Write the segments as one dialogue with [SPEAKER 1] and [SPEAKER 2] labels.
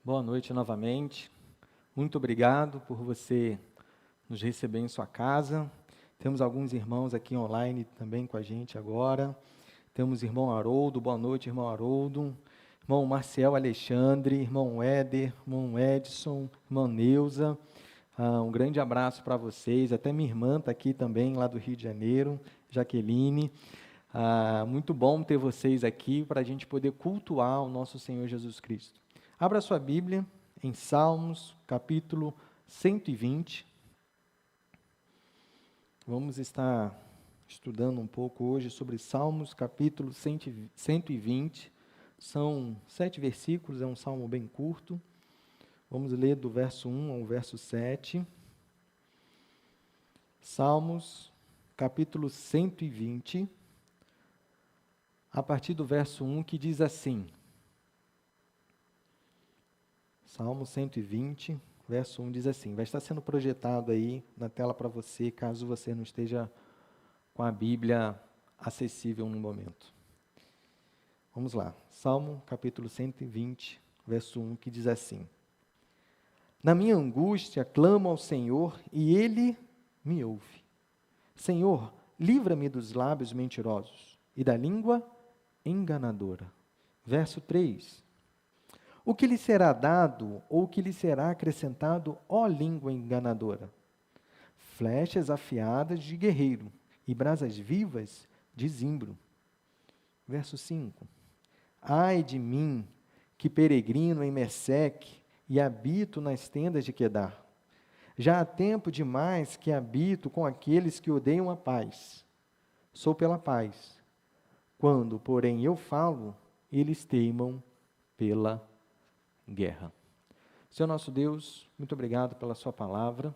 [SPEAKER 1] Boa noite novamente. Muito obrigado por você nos receber em sua casa. Temos alguns irmãos aqui online também com a gente agora. Temos irmão Haroldo, boa noite, irmão Haroldo. Irmão Marcel Alexandre, irmão Éder, irmão Edson, irmã Neuza. Um grande abraço para vocês. Até minha irmã está aqui também, lá do Rio de Janeiro, Jaqueline. Muito bom ter vocês aqui para a gente poder cultuar o nosso Senhor Jesus Cristo. Abra sua Bíblia em Salmos, capítulo 120. Vamos estar estudando um pouco hoje sobre Salmos, capítulo 120. São 7 versículos, é um salmo bem curto. Vamos ler do verso 1 ao verso 7. Salmos, capítulo 120, a partir do verso 1, que diz assim. Salmo 120, verso 1 diz assim, vai estar sendo projetado aí na tela para você, caso você não esteja com a Bíblia acessível no momento. Vamos lá, Salmo capítulo 120, verso 1, que diz assim. Na minha angústia clamo ao Senhor e Ele me ouve. Senhor, livra-me dos lábios mentirosos e da língua enganadora. Verso 3. O que lhe será dado, ou o que lhe será acrescentado, ó língua enganadora? Flechas afiadas de guerreiro e brasas vivas de zimbro. Verso 5. Ai de mim, que peregrino em Meseque e habito nas tendas de Quedar. Já há tempo demais que habito com aqueles que odeiam a paz. Sou pela paz. Quando, porém, eu falo, eles teimam pela guerra. Senhor nosso Deus, muito obrigado pela sua palavra,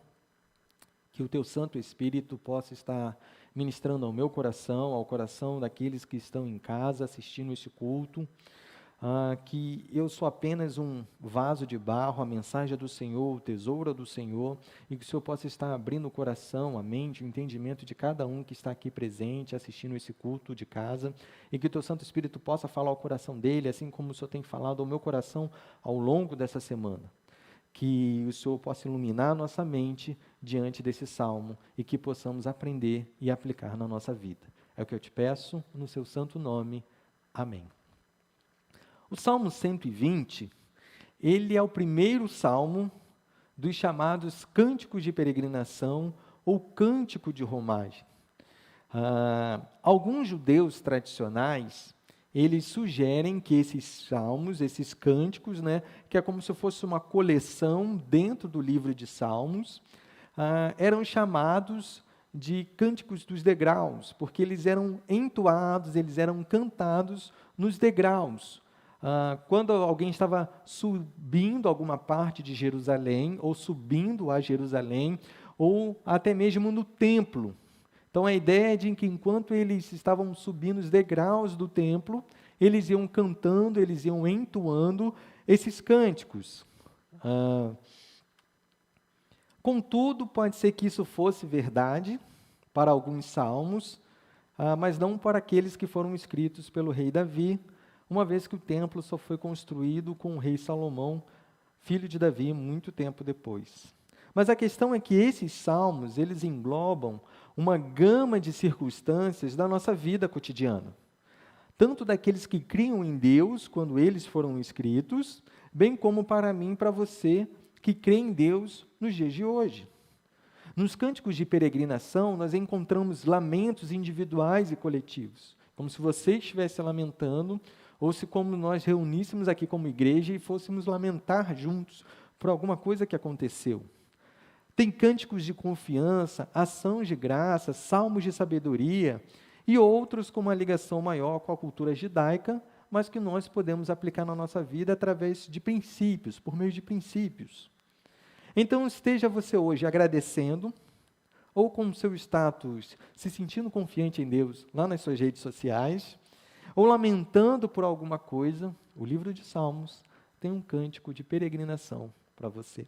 [SPEAKER 1] que o teu Santo Espírito possa estar ministrando ao meu coração, ao coração daqueles que estão em casa assistindo este culto, que eu sou apenas um vaso de barro, a mensagem do Senhor, o tesouro do Senhor, e que o Senhor possa estar abrindo o coração, a mente, o entendimento de cada um que está aqui presente, assistindo esse culto de casa, e que o teu Santo Espírito possa falar ao coração dele, assim como o Senhor tem falado ao meu coração ao longo dessa semana. Que o Senhor possa iluminar a nossa mente diante desse salmo, e que possamos aprender e aplicar na nossa vida. É o que eu te peço, no seu santo nome. Amém. O Salmo 120, ele é o primeiro salmo dos chamados cânticos de peregrinação ou cântico de romagem. Alguns judeus tradicionais, eles sugerem que esses salmos, esses cânticos, que é como se fosse uma coleção dentro do livro de Salmos, eram chamados de cânticos dos degraus, porque eles eram entoados, eles eram cantados nos degraus. Quando alguém estava subindo alguma parte de Jerusalém, ou subindo a Jerusalém, ou até mesmo no templo. Então, a ideia é de que enquanto eles estavam subindo os degraus do templo, eles iam cantando, eles iam entoando esses cânticos. Contudo, pode ser que isso fosse verdade para alguns salmos, mas não para aqueles que foram escritos pelo rei Davi, uma vez que o templo só foi construído com o rei Salomão, filho de Davi, muito tempo depois. Mas a questão é que esses salmos, eles englobam uma gama de circunstâncias da nossa vida cotidiana. Tanto daqueles que criam em Deus, quando eles foram escritos, bem como para mim e para você, que crê em Deus nos dias de hoje. Nos cânticos de peregrinação, nós encontramos lamentos individuais e coletivos, como se você estivesse lamentando, ou se como nós reuníssemos aqui como igreja e fôssemos lamentar juntos por alguma coisa que aconteceu. Tem cânticos de confiança, ações de graça, salmos de sabedoria e outros com uma ligação maior com a cultura judaica, mas que nós podemos aplicar na nossa vida através de princípios, por meio de princípios. Então, esteja você hoje agradecendo, ou com o seu status, se sentindo confiante em Deus lá nas suas redes sociais, ou lamentando por alguma coisa, o livro de Salmos tem um cântico de peregrinação para você.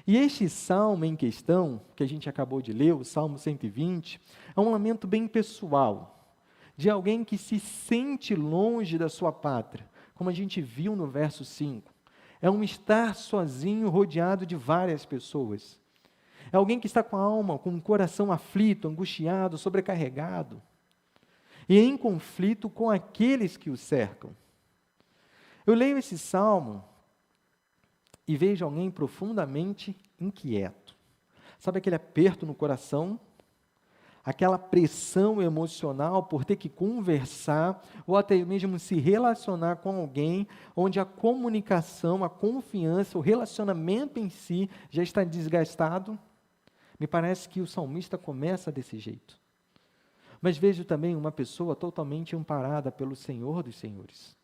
[SPEAKER 1] E este salmo em questão, que a gente acabou de ler, o Salmo 120, é um lamento bem pessoal, de alguém que se sente longe da sua pátria, como a gente viu no verso 5. É um estar sozinho, rodeado de várias pessoas. É alguém que está com a alma, com o coração aflito, angustiado, sobrecarregado. E em conflito com aqueles que o cercam. Eu leio esse salmo e vejo alguém profundamente inquieto. Sabe aquele aperto no coração? Aquela pressão emocional por ter que conversar ou até mesmo se relacionar com alguém onde a comunicação, a confiança, o relacionamento em si já está desgastado? Me parece que o salmista começa desse jeito. Mas vejo também uma pessoa totalmente amparada pelo Senhor dos Senhores.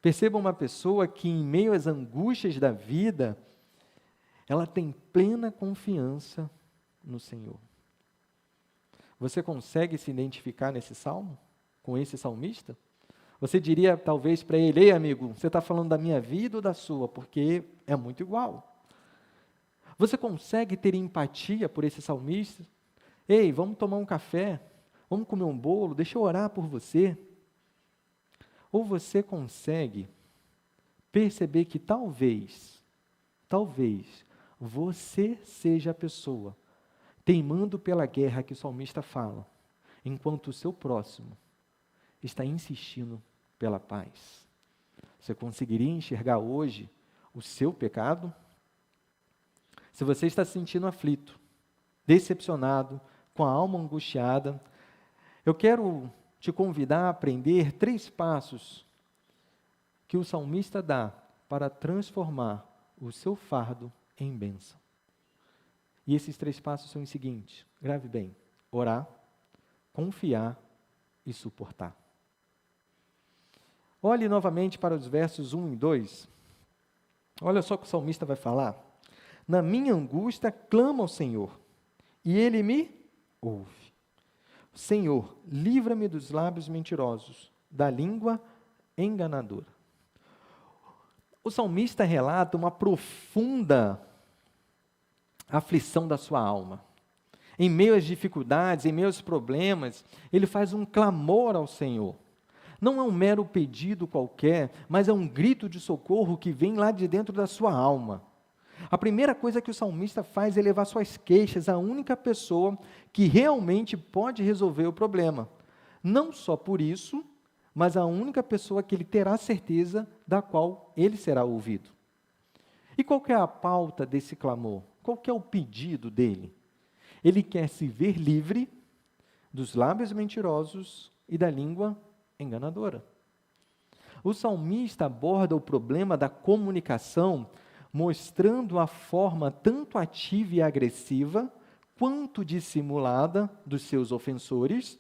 [SPEAKER 1] Perceba uma pessoa que, em meio às angústias da vida, ela tem plena confiança no Senhor. Você consegue se identificar nesse salmo? Com esse salmista? Você diria talvez para ele: ei amigo, você está falando da minha vida ou da sua? Porque é muito igual. Você consegue ter empatia por esse salmista? Ei, vamos tomar um café, vamos comer um bolo, deixa eu orar por você. Ou você consegue perceber que talvez você seja a pessoa teimando pela guerra que o salmista fala, enquanto o seu próximo está insistindo pela paz. Você conseguiria enxergar hoje o seu pecado? Se você está se sentindo aflito, decepcionado, com a alma angustiada, eu quero te convidar a aprender 3 passos que o salmista dá para transformar o seu fardo em bênção. E esses 3 passos são os seguintes, grave bem: orar, confiar e suportar. Olhe novamente para os versos 1 e 2. Olha só o que o salmista vai falar. Na minha angústia clamo ao Senhor, e Ele me ouve. Senhor, livra-me dos lábios mentirosos, da língua enganadora. O salmista relata uma profunda aflição da sua alma. Em meio às dificuldades, em meio aos problemas, ele faz um clamor ao Senhor. Não é um mero pedido qualquer, mas é um grito de socorro que vem lá de dentro da sua alma. A primeira coisa que o salmista faz é levar suas queixas à única pessoa que realmente pode resolver o problema. Não só por isso, mas a única pessoa que ele terá certeza da qual ele será ouvido. E qual que é a pauta desse clamor? Qual que é o pedido dele? Ele quer se ver livre dos lábios mentirosos e da língua enganadora. O salmista aborda o problema da comunicação, mostrando a forma tanto ativa e agressiva, quanto dissimulada dos seus ofensores,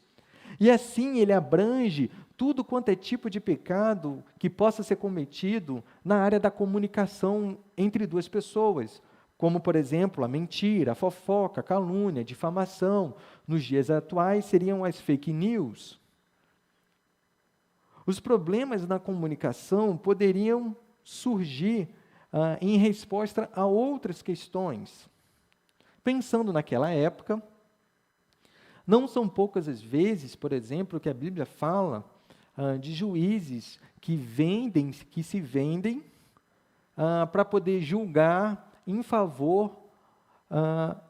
[SPEAKER 1] e assim ele abrange tudo quanto é tipo de pecado que possa ser cometido na área da comunicação entre 2 pessoas, como, por exemplo, a mentira, a fofoca, a calúnia, a difamação. Nos dias atuais seriam as fake news. Os problemas na comunicação poderiam surgir em resposta a outras questões. Pensando naquela época, não são poucas as vezes, por exemplo, que a Bíblia fala de juízes que se vendem para poder julgar em favor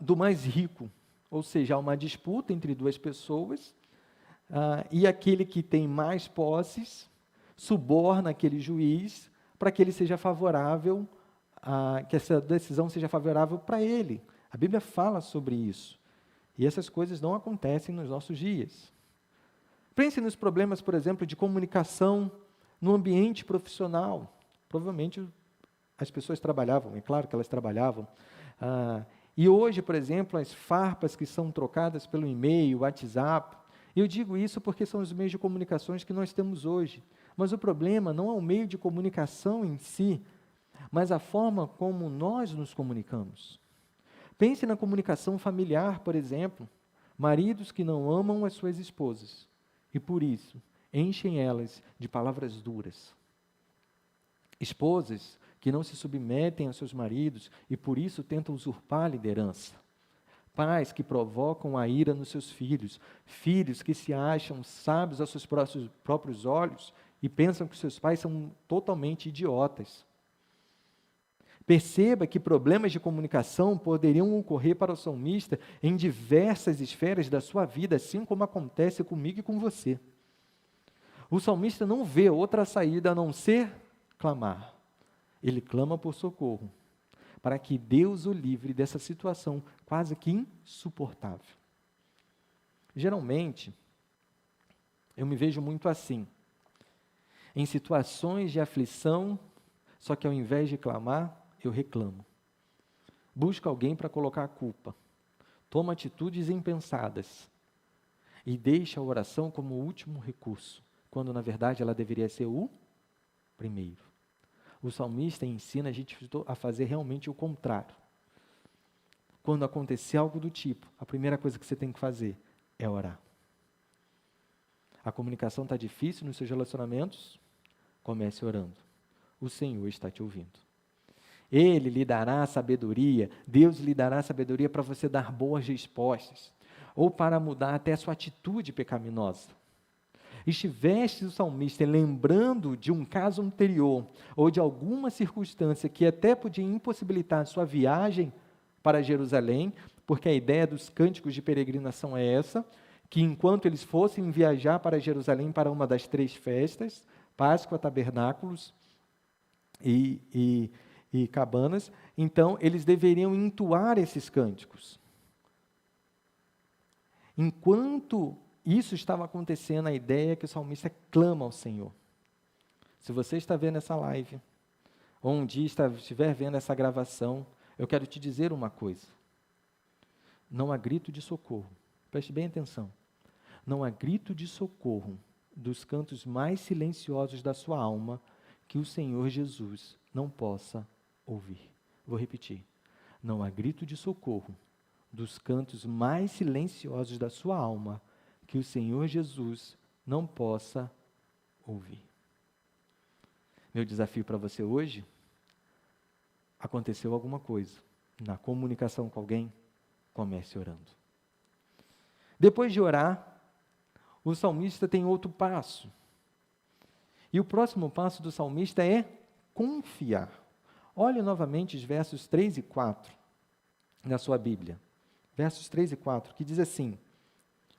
[SPEAKER 1] do mais rico. Ou seja, há uma disputa entre 2 pessoas e aquele que tem mais posses suborna aquele juiz para que ele seja favorável, que essa decisão seja favorável para ele. A Bíblia fala sobre isso. E essas coisas não acontecem nos nossos dias. Pense nos problemas, por exemplo, de comunicação no ambiente profissional. Provavelmente as pessoas trabalhavam, é claro que elas trabalhavam. E hoje, por exemplo, as farpas que são trocadas pelo e-mail, WhatsApp, eu digo isso porque são os meios de comunicações que nós temos hoje. Mas o problema não é o meio de comunicação em si, mas a forma como nós nos comunicamos. Pense na comunicação familiar, por exemplo. Maridos que não amam as suas esposas e, por isso, enchem elas de palavras duras. Esposas que não se submetem aos seus maridos e, por isso, tentam usurpar a liderança. Pais que provocam a ira nos seus filhos. Filhos que se acham sábios aos seus próprios olhos e pensam que seus pais são totalmente idiotas. Perceba que problemas de comunicação poderiam ocorrer para o salmista em diversas esferas da sua vida, assim como acontece comigo e com você. O salmista não vê outra saída a não ser clamar. Ele clama por socorro, para que Deus o livre dessa situação quase que insuportável. Geralmente, eu me vejo muito assim, em situações de aflição, só que ao invés de clamar, eu reclamo. Busco alguém para colocar a culpa. Toma atitudes impensadas. E deixa a oração como o último recurso, quando na verdade ela deveria ser o primeiro. O salmista ensina a gente a fazer realmente o contrário. Quando acontecer algo do tipo, a primeira coisa que você tem que fazer é orar. A comunicação está difícil nos seus relacionamentos? Comece orando. O Senhor está te ouvindo. Ele lhe dará sabedoria, Deus lhe dará sabedoria para você dar boas respostas, ou para mudar até a sua atitude pecaminosa. Estiveste o salmista lembrando de um caso anterior, ou de alguma circunstância que até podia impossibilitar a sua viagem para Jerusalém, porque a ideia dos cânticos de peregrinação é essa, que enquanto eles fossem viajar para Jerusalém para uma das 3 festas, Páscoa, Tabernáculos e cabanas, então eles deveriam entoar esses cânticos. Enquanto isso estava acontecendo, a ideia é que o salmista clama ao Senhor. Se você está vendo essa live, ou um dia estiver vendo essa gravação, eu quero te dizer uma coisa. Não há grito de socorro. Preste bem atenção. Não há grito de socorro dos cantos mais silenciosos da sua alma que o Senhor Jesus não possa ouvir. Vou repetir. Não há grito de socorro dos cantos mais silenciosos da sua alma que o Senhor Jesus não possa ouvir. Meu desafio para você hoje, aconteceu alguma coisa na comunicação com alguém, comece orando. Depois de orar, o salmista tem outro passo. E o próximo passo do salmista é confiar. Olhe novamente os versos 3 e 4 na sua Bíblia. Versos 3 e 4, que diz assim: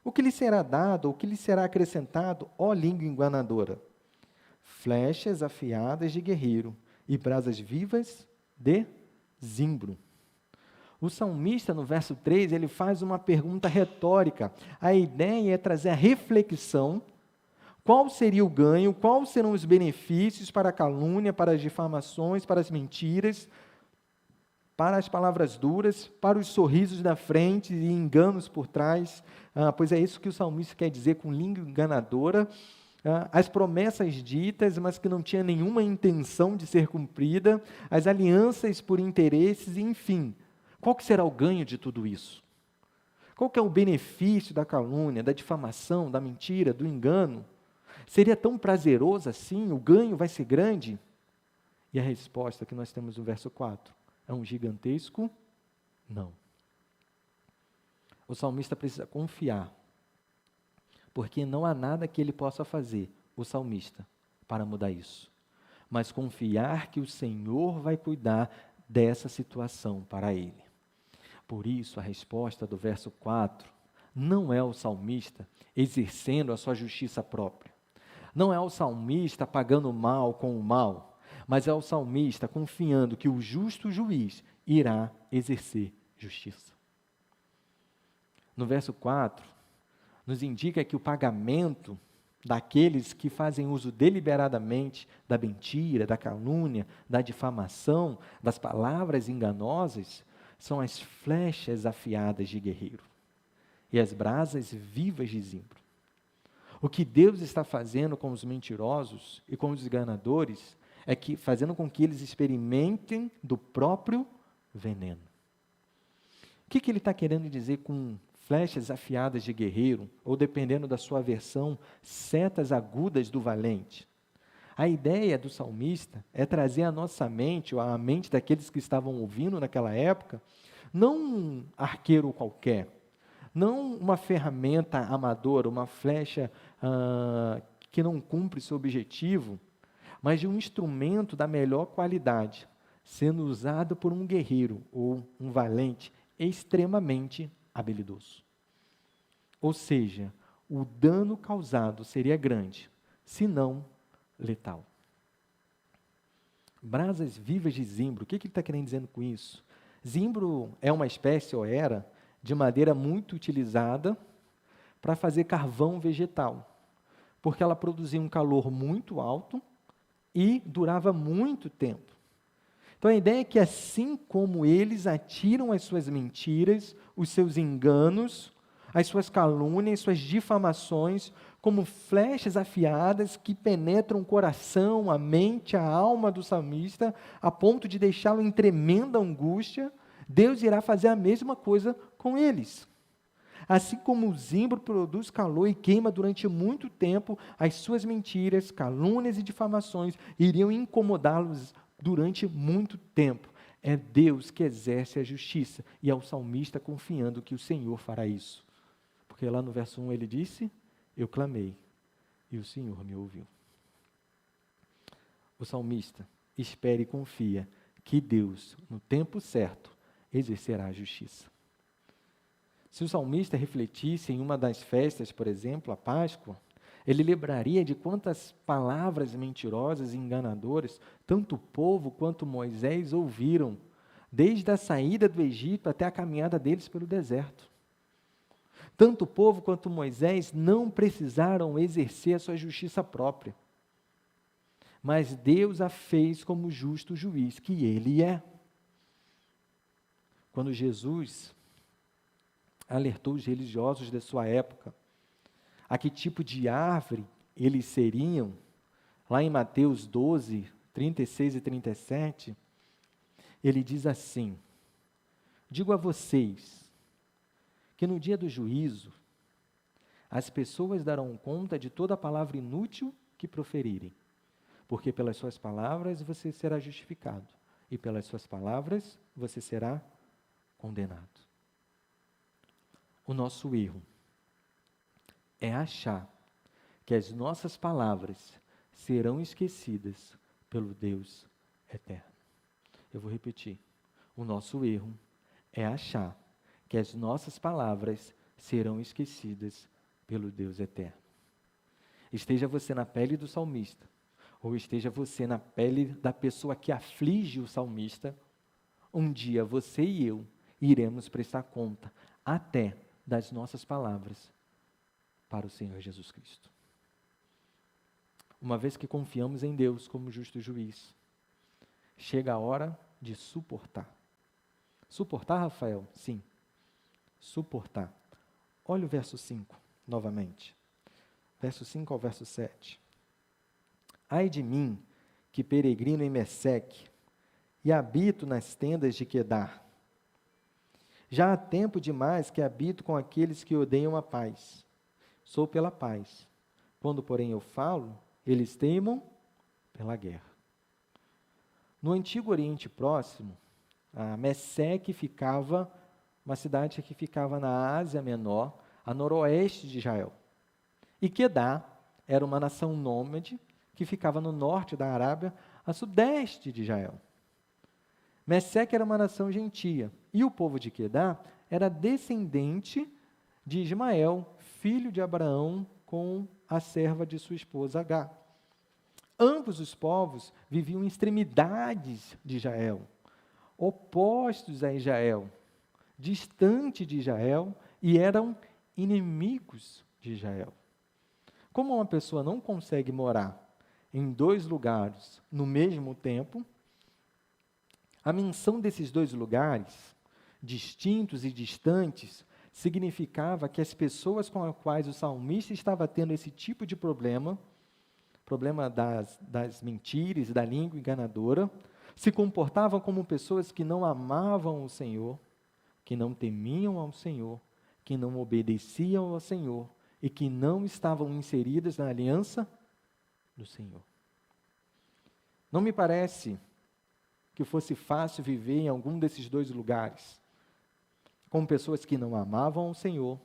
[SPEAKER 1] o que lhe será dado, o que lhe será acrescentado, ó língua enganadora? Flechas afiadas de guerreiro e brasas vivas de zimbro. O salmista, no verso 3, ele faz uma pergunta retórica. A ideia é trazer a reflexão. Qual seria o ganho, quais serão os benefícios para a calúnia, para as difamações, para as mentiras, para as palavras duras, para os sorrisos da frente e enganos por trás, pois é isso que o salmista quer dizer com língua enganadora, as promessas ditas, mas que não tinha nenhuma intenção de ser cumprida, as alianças por interesses, enfim. Qual que será o ganho de tudo isso? Qual que é o benefício da calúnia, da difamação, da mentira, do engano? Seria tão prazeroso assim? O ganho vai ser grande? E a resposta que nós temos no verso 4 é um gigantesco não. O salmista precisa confiar, porque não há nada que ele possa fazer, o salmista, para mudar isso. Mas confiar que o Senhor vai cuidar dessa situação para ele. Por isso, a resposta do verso 4 não é o salmista exercendo a sua justiça própria. Não é o salmista pagando o mal com o mal, mas é o salmista confiando que o justo juiz irá exercer justiça. No verso 4, nos indica que o pagamento daqueles que fazem uso deliberadamente da mentira, da calúnia, da difamação, das palavras enganosas, são as flechas afiadas de guerreiro e as brasas vivas de zimbro. O que Deus está fazendo com os mentirosos e com os enganadores é que fazendo com que eles experimentem do próprio veneno. O que ele está querendo dizer com flechas afiadas de guerreiro, ou dependendo da sua versão, setas agudas do valente? A ideia do salmista é trazer à nossa mente, ou à mente daqueles que estavam ouvindo naquela época, não um arqueiro qualquer, não uma ferramenta amadora, uma flecha que não cumpre seu objetivo, mas de um instrumento da melhor qualidade, sendo usado por um guerreiro ou um valente extremamente habilidoso. Ou seja, o dano causado seria grande, se não letal. Brasas vivas de zimbro, o que ele está querendo dizer com isso? Zimbro é uma espécie, ou era, de madeira muito utilizada para fazer carvão vegetal, porque ela produzia um calor muito alto e durava muito tempo. Então a ideia é que assim como eles atiram as suas mentiras, os seus enganos, as suas calúnias, suas difamações, como flechas afiadas que penetram o coração, a mente, a alma do salmista, a ponto de deixá-lo em tremenda angústia, Deus irá fazer a mesma coisa com eles. Assim como o zimbro produz calor e queima durante muito tempo, as suas mentiras, calúnias e difamações iriam incomodá-los durante muito tempo. É Deus que exerce a justiça, e é o salmista confiando que o Senhor fará isso. Porque lá no verso 1 ele disse, eu clamei, e o Senhor me ouviu. O salmista espera e confia que Deus, no tempo certo, exercerá a justiça. Se o salmista refletisse em uma das festas, por exemplo, a Páscoa, ele lembraria de quantas palavras mentirosas e enganadoras tanto o povo quanto Moisés ouviram, desde a saída do Egito até a caminhada deles pelo deserto. Tanto o povo quanto Moisés não precisaram exercer a sua justiça própria, mas Deus a fez como justo juiz que ele é. Quando Jesus alertou os religiosos da sua época a que tipo de árvore eles seriam, lá em Mateus 12, 36 e 37, ele diz assim, digo a vocês, que no dia do juízo, as pessoas darão conta de toda palavra inútil que proferirem, porque pelas suas palavras você será justificado, e pelas suas palavras você será condenado. O nosso erro é achar que as nossas palavras serão esquecidas pelo Deus eterno. Eu vou repetir. O nosso erro é achar que as nossas palavras serão esquecidas pelo Deus eterno. Esteja você na pele do salmista, ou esteja você na pele da pessoa que aflige o salmista, um dia você e eu iremos prestar conta até das nossas palavras para o Senhor Jesus Cristo. Uma vez que confiamos em Deus como justo juiz, chega a hora de suportar. Suportar, Rafael? Sim. Suportar. Olha o verso 5, novamente. Verso 5 ao verso 7. Ai de mim, que peregrino em Meseque, e habito nas tendas de Quedar. Já há tempo demais que habito com aqueles que odeiam a paz. Sou pela paz. Quando, porém, eu falo, eles teimam pela guerra. No antigo Oriente Próximo, a Meseque ficava, uma cidade que ficava na Ásia Menor, a noroeste de Israel. E Quedar era uma nação nômade que ficava no norte da Arábia, a sudeste de Israel. Meseque era uma nação gentia, e o povo de Quedar era descendente de Ismael, filho de Abraão, com a serva de sua esposa Agá. Ambos os povos viviam em extremidades de Israel, opostos a Israel, distante de Israel, e eram inimigos de Israel. Como uma pessoa não consegue morar em dois lugares no mesmo tempo, a menção desses dois lugares, distintos e distantes, significava que as pessoas com as quais o salmista estava tendo esse tipo de problema das mentiras, da língua enganadora, se comportavam como pessoas que não amavam o Senhor, que não temiam ao Senhor, que não obedeciam ao Senhor e que não estavam inseridas na aliança do Senhor. Não me parece que fosse fácil viver em algum desses dois lugares, com pessoas que não amavam ao Senhor,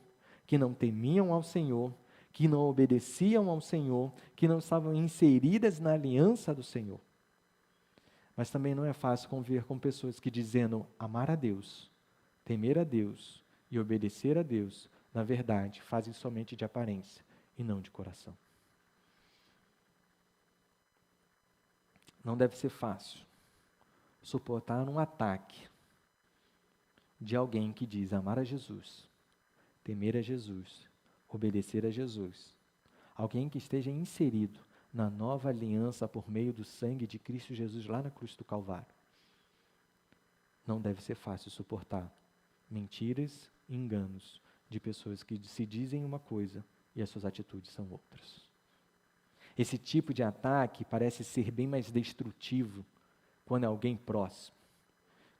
[SPEAKER 1] que não temiam ao Senhor, que não obedeciam ao Senhor, que não estavam inseridas na aliança do Senhor. Mas também não é fácil conviver com pessoas que, dizendo amar a Deus, temer a Deus e obedecer a Deus, na verdade, fazem somente de aparência e não de coração. Não deve ser fácil suportar um ataque de alguém que diz amar a Jesus, temer a Jesus, obedecer a Jesus. Alguém que esteja inserido na nova aliança por meio do sangue de Cristo Jesus lá na cruz do Calvário. Não deve ser fácil suportar mentiras e enganos de pessoas que se dizem uma coisa e as suas atitudes são outras. Esse tipo de ataque parece ser bem mais destrutivo quando é alguém próximo,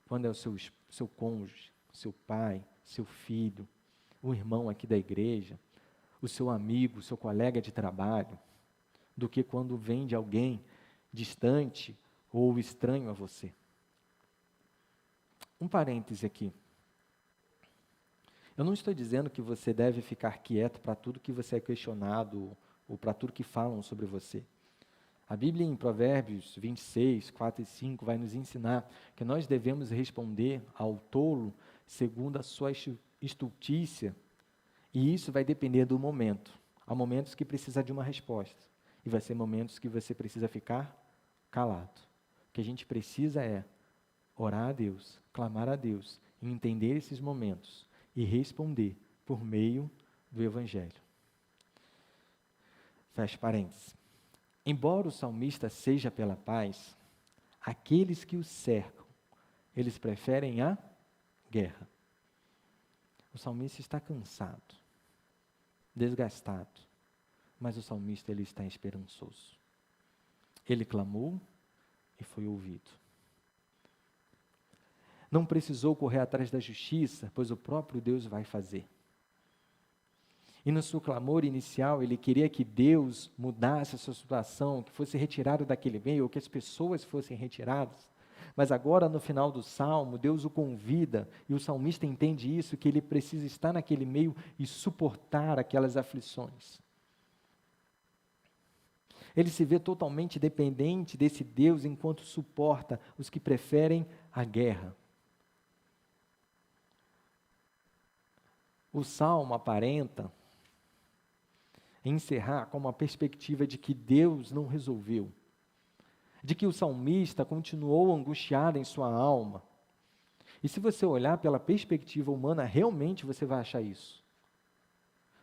[SPEAKER 1] quando é o seu cônjuge, seu pai, seu filho, um irmão aqui da igreja, o seu amigo, o seu colega de trabalho, do que quando vem de alguém distante ou estranho a você. Um parêntese aqui. Eu não estou dizendo que você deve ficar quieto para tudo que você é questionado ou para tudo que falam sobre você. A Bíblia em Provérbios 26, 4 e 5 vai nos ensinar que nós devemos responder ao tolo segundo a sua estultícia, e isso vai depender do momento. Há momentos que precisa de uma resposta, e vai ser momentos que você precisa ficar calado. O que a gente precisa é orar a Deus, clamar a Deus, e entender esses momentos e responder por meio do Evangelho. Fecha parênteses. Embora o salmista seja pela paz, aqueles que o cercam, eles preferem a guerra. O salmista está cansado, desgastado, mas o salmista ele está esperançoso. Ele clamou e foi ouvido. Não precisou correr atrás da justiça, pois o próprio Deus vai fazer. E no seu clamor inicial, ele queria que Deus mudasse a sua situação, que fosse retirado daquele meio, ou que as pessoas fossem retiradas. Mas agora, no final do salmo, Deus o convida, e o salmista entende isso, que ele precisa estar naquele meio e suportar aquelas aflições. Ele se vê totalmente dependente desse Deus, enquanto suporta os que preferem a guerra. O salmo aparenta encerrar com uma perspectiva de que Deus não resolveu, de que o salmista continuou angustiado em sua alma. E se você olhar pela perspectiva humana, realmente você vai achar isso.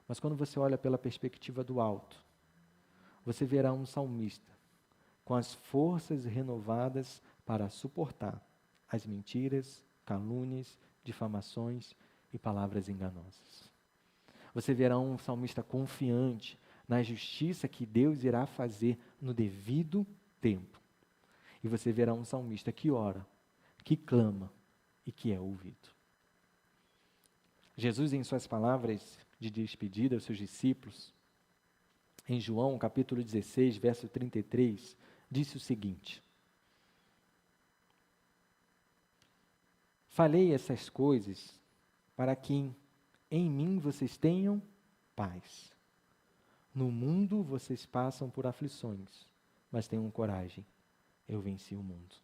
[SPEAKER 1] Mas quando você olha pela perspectiva do alto, você verá um salmista com as forças renovadas para suportar as mentiras, calúnias, difamações e palavras enganosas. Você verá um salmista confiante na justiça que Deus irá fazer no devido tempo. E você verá um salmista que ora, que clama e que é ouvido. Jesus, em suas palavras de despedida aos seus discípulos, em João capítulo 16, verso 33, disse o seguinte: falei essas coisas para que em mim vocês tenham paz. No mundo vocês passam por aflições, mas tenham coragem, eu venci o mundo.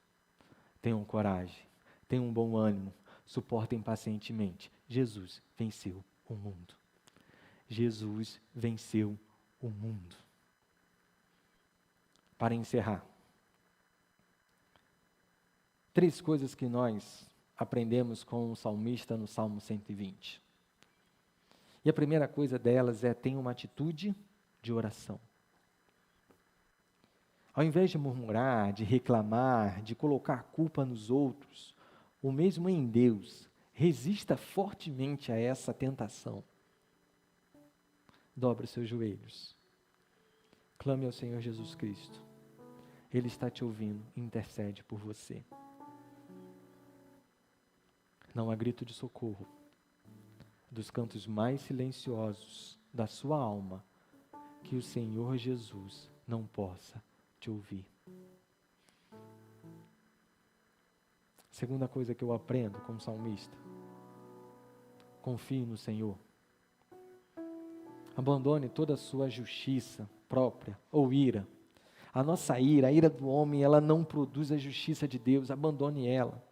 [SPEAKER 1] Tenham coragem, tenham um bom ânimo, suportem pacientemente. Jesus venceu o mundo. Jesus venceu o mundo. Para encerrar, 3 coisas que nós aprendemos com o salmista no Salmo 120. E a primeira coisa delas é: tenha uma atitude de oração. Ao invés de murmurar, de reclamar, de colocar a culpa nos outros, ou mesmo em Deus, resista fortemente a essa tentação. Dobre os seus joelhos. Clame ao Senhor Jesus Cristo. Ele está te ouvindo e intercede por você. Não há grito de socorro dos cantos mais silenciosos da sua alma que o Senhor Jesus não possa te ouvir. Segunda coisa que eu aprendo como salmista: confie no Senhor. Abandone toda a sua justiça própria ou ira. A nossa ira, a ira do homem, ela não produz a justiça de Deus, abandone ela.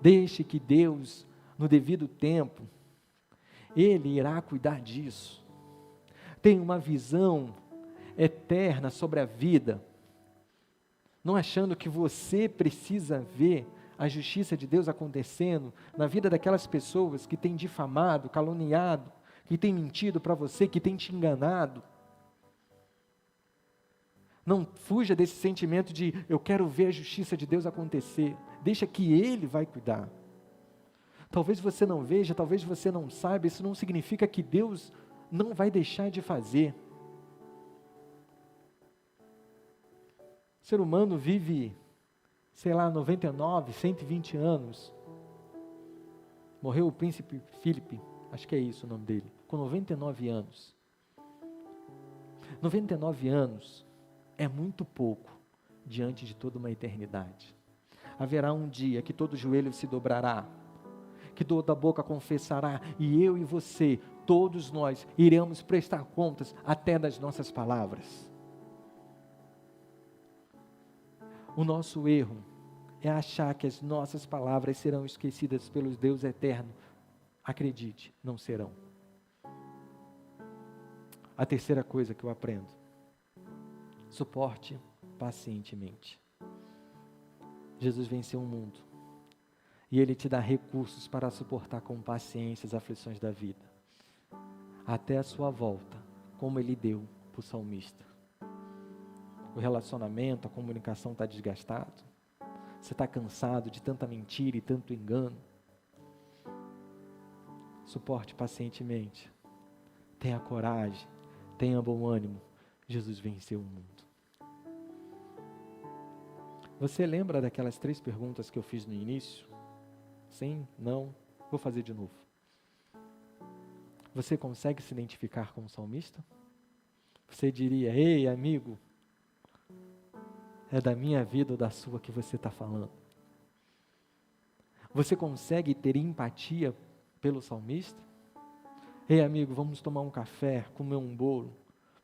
[SPEAKER 1] Deixe que Deus, no devido tempo, Ele irá cuidar disso. Tenha uma visão eterna sobre a vida, não achando que você precisa ver a justiça de Deus acontecendo na vida daquelas pessoas que têm difamado, caluniado, que têm mentido para você, que têm te enganado. Não fuja desse sentimento de eu quero ver a justiça de Deus acontecer. Deixa que Ele vai cuidar. Talvez você não veja, talvez você não saiba, isso não significa que Deus não vai deixar de fazer. O ser humano vive, 99, 120 anos. Morreu o príncipe Filipe, acho que é isso o nome dele, com 99 anos. 99 anos é muito pouco diante de toda uma eternidade. Haverá um dia que todo joelho se dobrará, que toda boca confessará, e eu e você, todos nós, iremos prestar contas até das nossas palavras. O nosso erro é achar que as nossas palavras serão esquecidas pelo Deus eterno. Acredite, não serão. A terceira coisa que eu aprendo: suporte pacientemente. Jesus venceu o mundo e Ele te dá recursos para suportar com paciência as aflições da vida, até a sua volta, como Ele deu para o salmista. O relacionamento, a comunicação está desgastado, você está cansado de tanta mentira e tanto engano. Suporte pacientemente, tenha coragem, tenha bom ânimo. Jesus venceu o mundo. Você lembra daquelas 3 perguntas que eu fiz no início? Sim? Não? Vou fazer de novo. Você consegue se identificar com o salmista? Você diria: ei, amigo, é da minha vida ou da sua que você está falando? Você consegue ter empatia pelo salmista? Ei, amigo, vamos tomar um café, comer um bolo,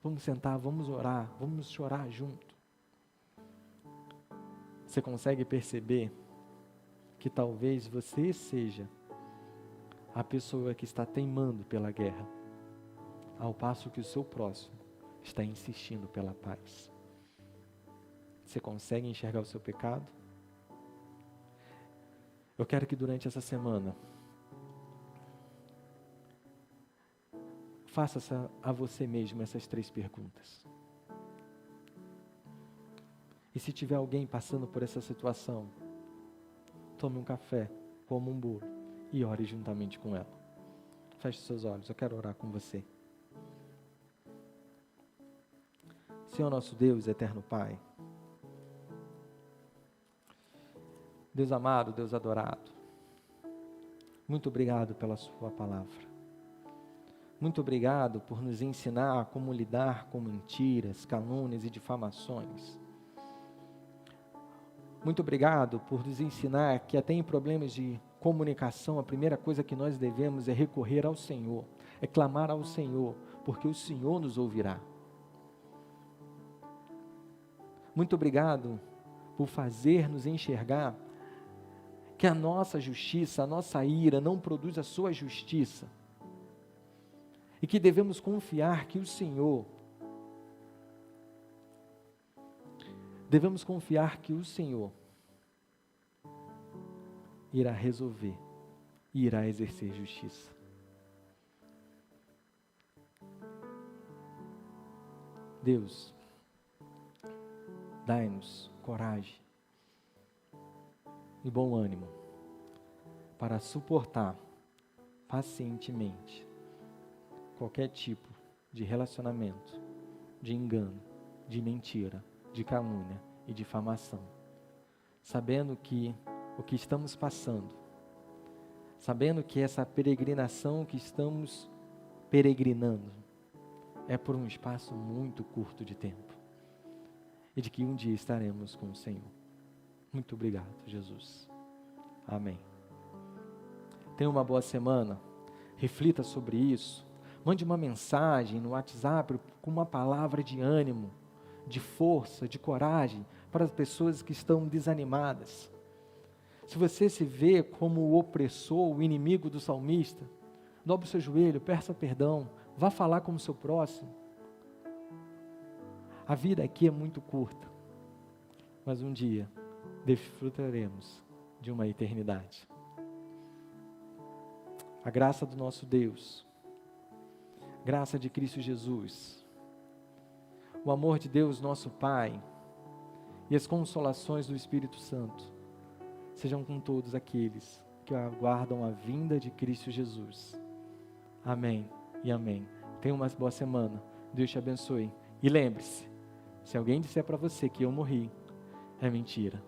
[SPEAKER 1] vamos sentar, vamos orar, vamos chorar junto. Você consegue perceber que talvez você seja a pessoa que está teimando pela guerra, ao passo que o seu próximo está insistindo pela paz? Você consegue enxergar o seu pecado? Eu quero que durante essa semana faça a você mesmo essas 3 perguntas. E se tiver alguém passando por essa situação, tome um café, coma um bolo e ore juntamente com ela. Feche seus olhos, eu quero orar com você. Senhor nosso Deus, eterno Pai, Deus amado, Deus adorado, muito obrigado pela sua palavra. Muito obrigado por nos ensinar como lidar com mentiras, calúnias e difamações. Muito obrigado por nos ensinar que até em problemas de comunicação, a primeira coisa que nós devemos é recorrer ao Senhor, é clamar ao Senhor, porque o Senhor nos ouvirá. Muito obrigado por fazer-nos enxergar que a nossa justiça, a nossa ira não produz a sua justiça, e que devemos confiar que o Senhor, irá resolver e irá exercer justiça. Deus, dai-nos coragem e bom ânimo para suportar pacientemente qualquer tipo de relacionamento, de engano, de mentira, de calúnia e difamação, sabendo que o que estamos passando, sabendo que essa peregrinação que estamos peregrinando é por um espaço muito curto de tempo, e de que um dia estaremos com o Senhor. Muito obrigado, Jesus. Amém. Tenha uma boa semana, reflita sobre isso, mande uma mensagem no WhatsApp com uma palavra de ânimo, de força, de coragem para as pessoas que estão desanimadas. Se você se vê como o opressor, o inimigo do salmista, dobre o seu joelho, peça perdão, vá falar com o seu próximo. A vida aqui é muito curta, mas um dia desfrutaremos de uma eternidade. A graça do nosso Deus, graça de Cristo Jesus, o amor de Deus nosso Pai e as consolações do Espírito Santo sejam com todos aqueles que aguardam a vinda de Cristo Jesus. Amém e amém. Tenha uma boa semana. Deus te abençoe. E lembre-se, se alguém disser para você que eu morri, é mentira.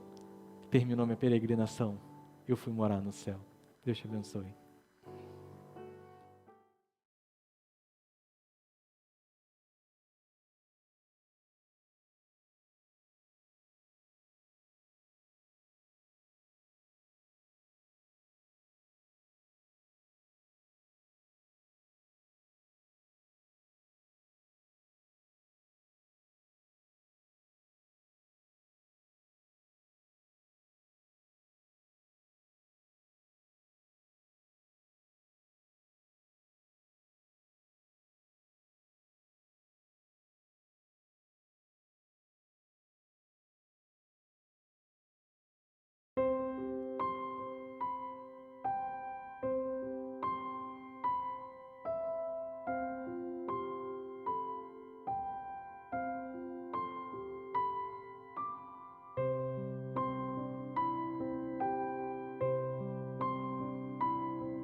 [SPEAKER 1] Terminou minha peregrinação. Eu fui morar no céu. Deus te abençoe.